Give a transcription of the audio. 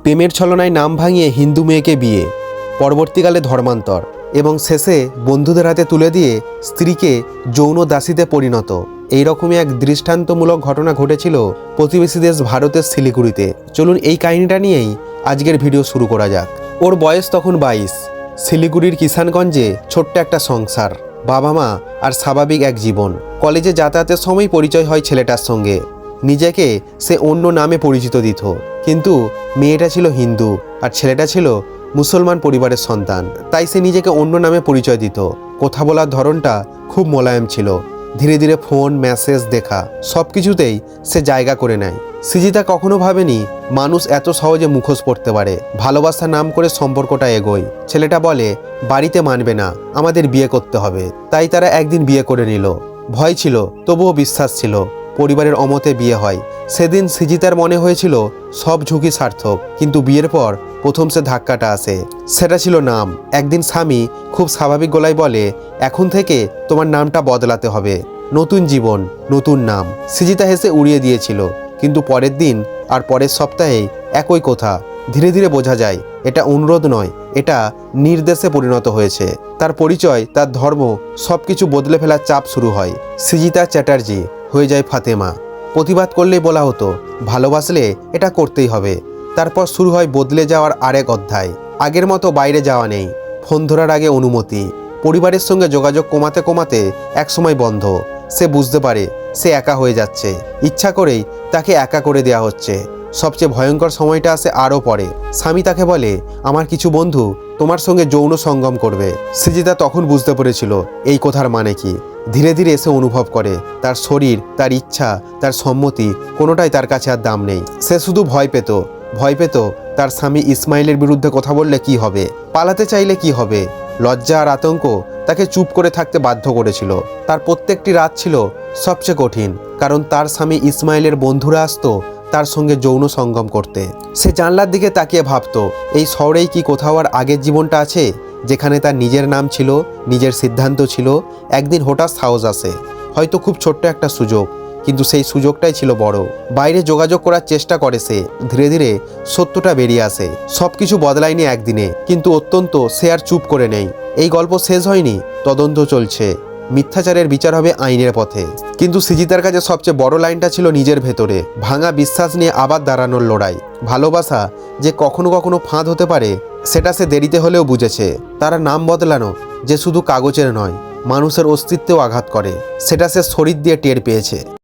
প্রেমের ছলনায় নাম ভাঙিয়ে হিন্দু মেয়েকে বিয়ে, পরবর্তীকালে ধর্মান্তর এবং শেষে বন্ধুদের হাতে তুলে দিয়ে স্ত্রীকে যৌন দাসীতে পরিণত। এইরকমই এক দৃষ্টান্তমূলক ঘটনা ঘটেছিল প্রতিবেশী দেশ ভারতের শিলিগুড়িতে। চলুন এই কাহিনীটা নিয়েই আজকের ভিডিও শুরু করা যাক। ওর বয়স তখন 22। শিলিগুড়ির কিষানগঞ্জে ছোট্ট একটা সংসার, বাবা মা আর স্বাভাবিক এক জীবন। কলেজে যাতায়াতের সময় পরিচয় হয় ছেলেটার সঙ্গে। নিজেকে সে অন্য নামে পরিচিত দিত, কিন্তু মেয়েটা ছিল হিন্দু আর ছেলেটা ছিল মুসলমান পরিবারের সন্তান, তাই সে নিজেকে অন্য নামে পরিচয় দিত। কথা বলার ধরনটা খুব মোলায়েম ছিল। ধীরে ধীরে ফোন, মেসেজ, দেখা সব কিছুতেই সে জায়গা করে নেয়। সৃজিতা কখনো ভাবেনি মানুষ এত সহজে মুখোশ পড়তে পারে। ভালোবাসার নাম করে সম্পর্কটা এগোয়। ছেলেটা বলে বাড়িতে মানবে না, আমাদের বিয়ে করতে হবে। তাই তারা একদিন বিয়ে করে নিল। ভয় ছিল, তবুও বিশ্বাস ছিল। পরিবারের অমতে বিয়ে হয়। সেদিন সৃজিতার মনে হয়েছিল সব ঝুঁকি সার্থক, কিন্তু বিয়ের পর প্রথম সে ধাক্কাটা আসে। সেটা ছিল নাম। একদিন স্বামী খুব স্বাভাবিক গলায় বলে, এখন থেকে তোমার নামটা বদলাতে হবে, নতুন জীবন, নতুন নাম। সৃজিতা হেসে উড়িয়ে দিয়েছিল, কিন্তু পরের দিন আর পরের সপ্তাহে একই কথা। ধীরে ধীরে বোঝা যায় এটা অনুরোধ নয়, এটা নির্দেশে পরিণত হয়েছে। তার পরিচয়, তার ধর্ম, সব কিছু বদলে ফেলার চাপ শুরু হয়। সৃজিতা চ্যাটার্জি হয়ে যায় ফাতেমা। প্রতিবাদ করলেই বলা হতো ভালোবাসলে এটা করতেই হবে। তারপর শুরু হয় বদলে যাওয়ার আরেক অধ্যায়। আগের মতো বাইরে যাওয়া নেই, ফোন ধরার আগে অনুমতি, পরিবারের সঙ্গে যোগাযোগ কমাতে কমাতে একসময় বন্ধ। সে বুঝতে পারে সে একা হয়ে যাচ্ছে। ইচ্ছা করেই তাকে একা করে দেওয়া হচ্ছে। সবচেয়ে ভয়ঙ্কর সময়টা আসে আরও পরে। স্বামী তাকে বলে, আমার কিছু বন্ধু তোমার সঙ্গে যৌন সঙ্গম করবে। সৃজিতা তখন বুঝতে পেরেছিল এই কথার মানে কি। ধীরে ধীরে সে অনুভব করে তার শরীর, তার ইচ্ছা, তার সম্মতি কোনোটাই তার কাছে আর দাম নেই। সে শুধু ভয় পেত তার স্বামী ইসমাইলের বিরুদ্ধে কথা বললে কি হবে, পালাতে চাইলে কি হবে। লজ্জা আর আতঙ্ক তাকে চুপ করে থাকতে বাধ্য করেছিল। তার প্রত্যেকটি রাত ছিল সবচেয়ে কঠিন, কারণ তার স্বামী ইসমাইলের বন্ধুরা আসতো তার সঙ্গে যৌন সঙ্গম করতে। সে জানলার দিকে তাকিয়ে ভাবত, এই শহরেই কি কোথাও আর আগের জীবনটা আছে, যেখানে তার নিজের নাম ছিল, নিজের সিদ্ধান্ত ছিল। একদিন হঠাৎ সাহস আসে, হয়তো খুব ছোট্ট একটা সুযোগ, কিন্তু সেই সুযোগটাই ছিল বড়। বাইরে যোগাযোগ করার চেষ্টা করে সে। ধীরে ধীরে সত্যটা বেরিয়ে আসে। সব কিছু বদলায়নি একদিনে, কিন্তু অত্যন্ত সে আর চুপ করে নেই। এই গল্প শেষ হয়নি, তদন্ত চলছে। মিথ্যাচারের বিচার হবে আইনের পথে। কিন্তু সৃজিতার কাছে সবচেয়ে বড় লাইনটা ছিল নিজের ভেতরে। ভাঙা বিশ্বাস নিয়ে আবার দাঁড়ানোর লড়াই। ভালোবাসা যে কখনো কখনো ফাঁদ হতে পারে, সেটা সে দেরিতে হলেও বুঝেছে। তারা নাম বদলানো যে শুধু কাগজের নয়, মানুষের অস্তিত্বেও আঘাত করে, সেটা সে শরীর দিয়ে টের পেয়েছে।